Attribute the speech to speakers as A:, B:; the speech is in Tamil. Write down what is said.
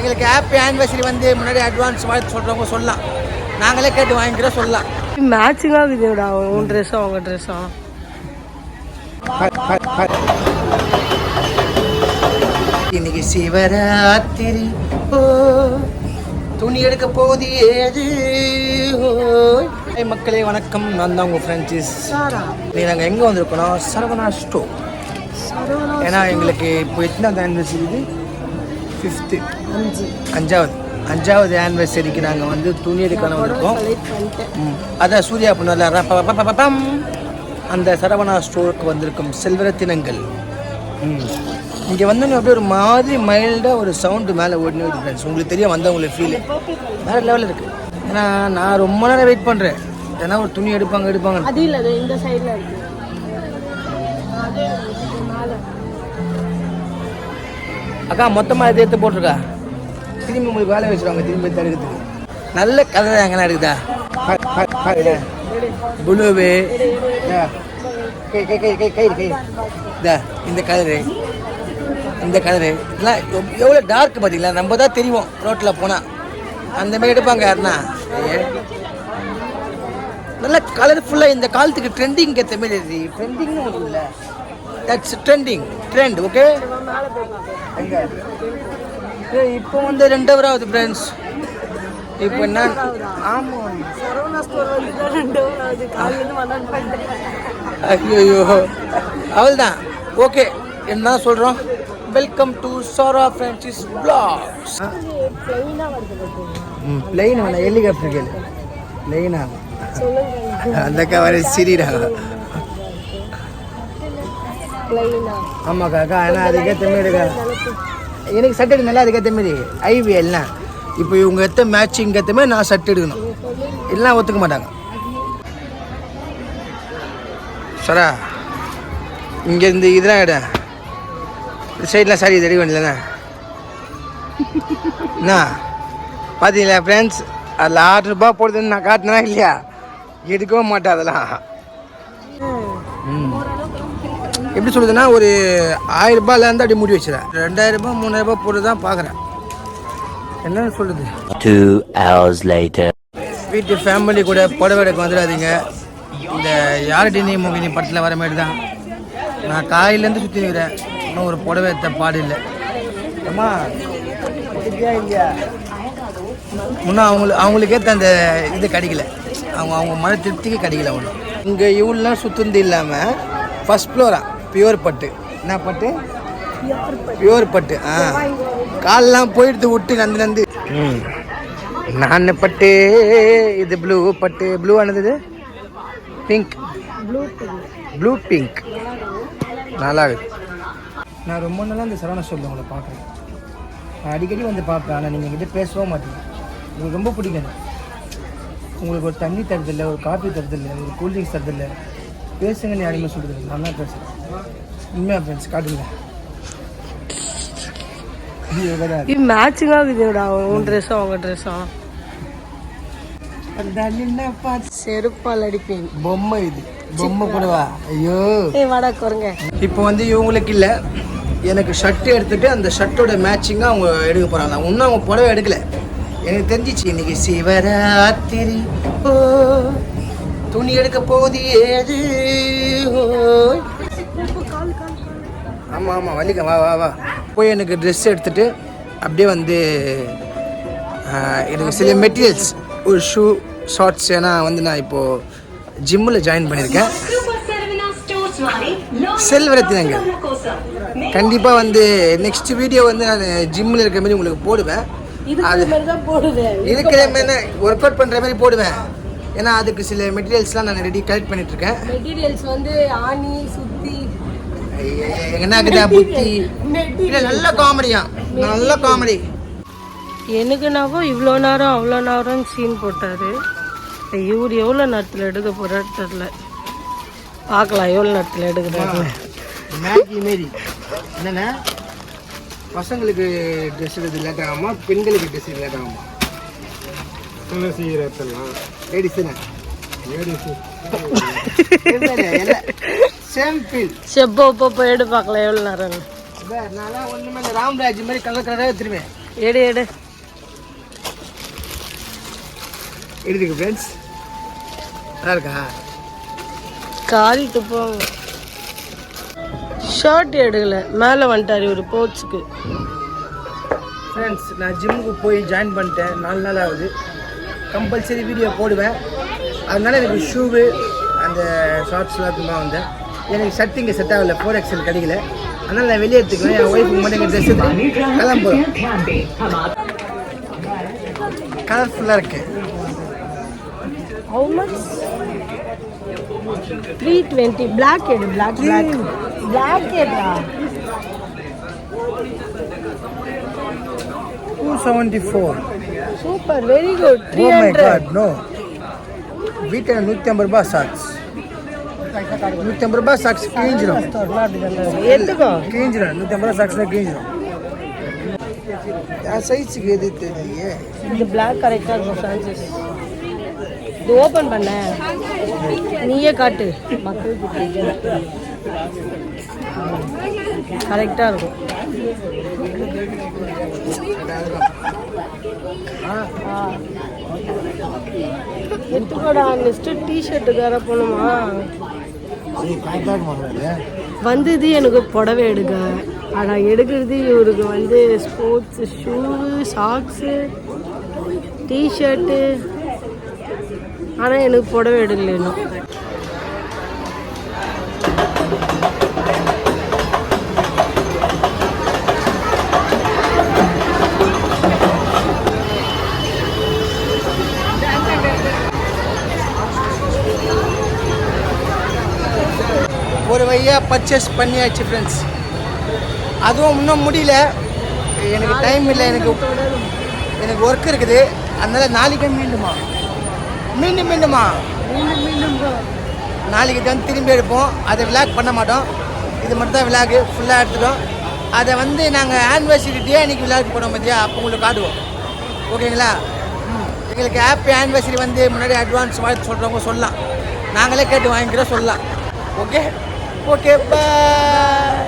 A: எங்களுக்கு ஹாப்பி ஆனிவர்சரி வந்து முன்னாடி அட்வான்ஸ் வாழ்த்து சொல்கிறவங்க சொல்லலாம், நாங்களே கேட்டு வாங்கிக்கிறோம் சொல்லலாம்.
B: மேட்சிங்காக இருக்குதுடா உன் ட்ரெஸ்ஸும் அவங்க ட்ரெஸ்ஸும்.
A: இன்னைக்கு சிவராத்திரி, ஓ துணி எடுக்க போகுது ஏது. மக்களே வணக்கம், நான் தான் உங்கள் ஃப்ரெண்ட்ஸ். நாங்கள் எங்கே வந்திருக்கோம்? சரவணா ஸ்டோர். ஏன்னா எங்களுக்கு இப்போ எத்தனாவது ஆனிவர்சரி? இது 5th, அஞ்சாவது ஆனிவர்சரிக்கு நாங்கள் வந்து துணி எடுக்க வந்திருக்கோம். அதான் சூர்யா பண்ணல அந்த சரவணா ஸ்டோருக்கு வந்திருக்கும் செல்வரத்தினங்கள். இங்கே வந்தோன்னே அப்படியே ஒரு மாதிரி மைல்டாக ஒரு சவுண்டு மேலே ஓடினே வருது ஃப்ரெண்ட்ஸ். உங்களுக்கு தெரியும் வந்தவங்களுக்கு ஃபீல் வேறு லெவலில் இருக்குது. ஏன்னா நான் ரொம்ப நேரம் வெயிட் பண்ணுறேன், ஏன்னா ஒரு துணி எடுப்பாங்க.
B: அது இல்லை, இந்த சைடில் இருக்குது.
A: அக்கா மொத்தமாக இதை எடுத்து போட்டிருக்கா, திரும்பி உங்களுக்கு வேலை வச்சுருவாங்க திரும்பி தடுக்கிறதுக்கு. நல்ல கலர் எங்கன்னா இருக்குதா? புளுவு, இந்த கலரு, இதெல்லாம் எவ்வளோ டார்க் பார்த்தீங்களா? நம்ம தான் தெரியும் ரோட்டில் போனால் அந்த மாதிரி எடுப்பாங்க யாருன்னா. நல்ல கலர்ஃபுல்லாக இந்த காலத்துக்கு ட்ரெண்டிங் ஏற்ற மாதிரி. ட்ரெண்டிங்னு ஒன்றும் இல்லை, தட்ஸ் ட்ரெண்ட். ஓகே, இப்போ வந்து 2 hour ஆகுது ஃப்ரெண்ட்ஸ். இப்போ என்ன? ஆமாம், ஐயோ அவள் தான். ஓகே, என்ன சொல்கிறோம்? Welcome to Sarah Francis vlogs. Plane வேணா, ஹெலிகாப்டர் கேளு. பிளைனா அந்த கவரை சிரிடாங்க. ஆமாக்கா அக்கா, ஏன்னா அதுக்கேற்ற மாரிக்கா எனக்கு சட்டை எடுக்க நல்லா, அதுக்கேற்ற மாரி ஐவி எல்லாம். இப்போ இவங்க எத்த மேட்சிங் ஏற்ற மாதிரி நான் சட்டை எடுக்கணும், எல்லாம் ஒத்துக்க மாட்டாங்க. சரா இங்கேருந்து இதெல்லாம் இட சைட்லாம் சாரி இது எடுக்க வேண்டியதானே என்ன பார்த்தீங்களா ஃப்ரெண்ட்ஸ்? அதில் 6 ரூபா போடுதுன்னு நான் காட்டினா இல்லையா? எடுக்கவும் மாட்டேன் அதெல்லாம். எப்படி சொல்லுதுன்னா, ஒரு 1000 ரூபாயிலேருந்து அப்படி முடி வச்சுறேன். 2000 ரூபாய் 3000 ரூபாய் போட்டு தான் பார்க்குறேன். என்னன்னு சொல்லுது?
C: 2 hours later.
A: வீட்டு ஃபேமிலி கூட புடவை எடுக்க வந்துடாதீங்க. இந்த யாரடி நீ மோகினி படத்தில் வர மாதிரி தான். நான் காலையிலேருந்து சுற்றி நிற்கிறேன், இன்னும் ஒரு புடவை எடுத்த பாடு இல்லை. அம்மா இல்லையா? இன்னும் அவங்களுக்கே அந்த இது கிடைக்கல, அவங்க மன திருப்திக்கு கிடைக்கல ஒன்றும். இங்கே இவ்வளோலாம் சுற்றுந்து இல்லாமல் ஃபஸ்ட் ஃப்ளோரா பியூர் பட்டு. என்ன பட்டு? பியூர் பட்டு. காலெலாம் போயிடுத்து விட்டு நந்து. நான் பட்டு, இது ப்ளூ பட்டு. ப்ளூ ஆனது பிங்க், ப்ளூ பிங்க். நல்லா இருக்கு. நான் ரொம்ப நாளாக இந்த சரவணா ஸ்டோரில் உங்களை பார்க்குறேன். நான் அடிக்கடி வந்து பார்ப்பேன், ஆனால் நீங்கள் என்கிட்ட பேசவும் மாட்டீங்க. உங்களுக்கு ரொம்ப பிடிக்கும். உங்களுக்கு ஒரு தண்ணி தரதில்லை, ஒரு காஃபி தரதில்லை, ஒரு கூல்ட்ரிங்க்ஸ் தரதில்லை. பேசுங்கன்னு யாருமே சொல்கிறது, நான் தான் பேசுகிறேன். உண்மையாக ஃப்ரெண்ட்ஸ் காட்டுங்க.
B: மேட்சிங்காக இருக்குதுடா உன் ட்ரெஸ்ஸும் அவங்க ட்ரெஸ்ஸும். செருப்பால் அடிப்பேன்.
A: பொம்மை இது, பொம்மை கூடவா? ஐயோ
B: வாடா குறங்க.
A: இப்போ வந்து இவங்களுக்கு இல்லை, எனக்கு ஷர்ட்டு எடுத்துகிட்டு அந்த ஷர்ட்டோட மேட்சிங்காக அவங்க எடுக்க போகிறாங்க. இன்னும் அவங்க புடவை எடுக்கலை. எனக்கு தெரிஞ்சிச்சு இன்னைக்கு சிவராத்திரி, ஓ துணி எடுக்க போகுது ஏது. ஆமாம் வலிக்க, வா போய் எனக்கு ட்ரெஸ் எடுத்துகிட்டு அப்படியே வந்து எனக்கு சில மெட்டீரியல்ஸ், ஒரு ஷூ, ஷார்ட்ஸ். ஏன்னா வந்து நான் இப்போது ஜிம்மில் ஜாயின் பண்ணியிருக்கேன். செல்வரத்தினங்கள் கண்டிப்பாக வந்து நெக்ஸ்ட் வீடியோ வந்து நான் ஜிம்மில் இருக்கிற மாதிரி உங்களுக்கு போடுவேன். அது இருக்கிற மாதிரி ஒர்க் அவுட் பண்ணுற மாதிரி போடுவேன். ஏன்னா அதுக்கு சில மெட்டீரியல்ஸ்லாம் நான் ரெடி கலெக்ட் பண்ணிட்டுருக்கேன்.
B: மெட்டீரியல்ஸ் வந்து ஆணி, சுத்தி,
A: என்னக்குதா புத்தி. இல்லை நல்ல காமெடியா, நல்ல காமெடி.
B: எனக்குனாவோ இவ்வளோ நேரம் அவ்வளோ நேரம் சீன் போட்டார். இவர் எவ்வளோ நேரத்தில் எடுக்க போகிறாரு தெரில. பார்க்கலாம் எவ்வளோ நேரத்தில் எடுக்கிறாரு.
A: மேகி மாரி என்னென்ன பசங்களுக்கு ட்ரெஸ் எடுத்து லேட் ஆகாமா, பெண்களுக்கு ட்ரெஸ் லேட் ஆகாமா? லேடிஸ் தானே, சேம் ஃபீல்.
B: செப்போ எடு பார்க்கலாம் எவ்வளோ நேரம்.
A: நான் ஒன்றுமே இல்லை, ராம்ராஜ் மாதிரி கலர் கலராக திரும்பேன்.
B: எடு எடு
A: எடுத்துக்கு ஃப்ரெண்ட்ஸ். நல்லா இருக்கா?
B: காலிட்டு போங்க. ஷர்ட் எடுக்கல, மேலே வந்துட்டார் ஒரு போர்ட்ஸுக்கு.
A: ஃப்ரெண்ட்ஸ் நான் ஜிம்முக்கு போய் ஜாயின் பண்ணிட்டேன், 4 நாள் ஆகுது. கம்பல்சரி வீடியோ போடுவேன். அதனால எனக்கு ஷூவு அந்த ஷார்ட்ஸ்லாம் திரும்ப வந்தேன். எனக்கு ஷர்ட் இங்கே செட் ஆகலை, 4XL கிடைக்கல. அதனால் நான் வெளியே எடுத்துக்குவேன். என் ஒய்ஃபுக்கு மட்டும் எங்கள் ட்ரெஸ் எடுத்து கிளம்புறோம். கலர்ஃபுல்லாக இருக்கு.
B: How much? 320. Black எடு, black. Black எடுடா.
A: 274.
B: Super, very good.
A: Oh my God, no. வீட்டில் 150 ரூபாய் சாக்ஸ். 150 ரூபாய் சாக்ஸ் கிழிஞ்சிடும்.
B: எடுத்துக்கோ.
A: கிழிஞ்சிடும். 150 ரூபாய் சாக்ஸ்னால் கிழிஞ்சிடும். என் சைஸுக்கு எது தெரியலையே.
B: இந்த பிளாக் கரெக்டாக இருக்கும் ஃப்ரான்சிஸ். இது ஓப்பன் பண்ண நீயே காட்டு. கரெக்டாக இருக்கும். எடுத்துக்கோடா. நெக்ஸ்ட்டு டிஷர்ட்டுக்கார போகணுமா? வந்தது எனக்கு புடவை எடுக்க. ஆனால் எடுக்கிறது இவருக்கு வந்து ஸ்போர்ட்ஸு ஷூவு, சாக்ஸு, டிஷர்ட்டு. ஆனால் எனக்கு புடவை எடுக்கல இன்னும்.
A: ஒரு வழியாக பர்ச்சேஸ் பண்ணியாச்சு ஃப்ரெண்ட்ஸ். அதுவும் இன்னும் முடியல. எனக்கு டைம் இல்லை. எனக்கு ஒர்க் இருக்குது. அதனால் நாளைக்கே மீண்டுமா நாளைக்கு தான் திரும்பி எடுப்போம். அதை விளாக் பண்ண மாட்டோம். இது மட்டும் தான் விளாகு ஃபுல்லாக எடுத்துட்டோம். அதை வந்து நாங்கள் ஆனிவர்சரி டே அன்றைக்கி விளாக் பண்ணோம் பார்த்தியா, அப்போ உங்களுக்கு காட்டுவோம். ஓகேங்களா? எங்களுக்கு ஹாப்பி ஆனிவர்சரி வந்து முன்னாடி அட்வான்ஸ் வாழ்த்து சொல்கிறவங்க சொல்லலாம். நாங்களே கேட்டு வாங்கிக்கிறோம் சொல்லலாம். Okay okay bye.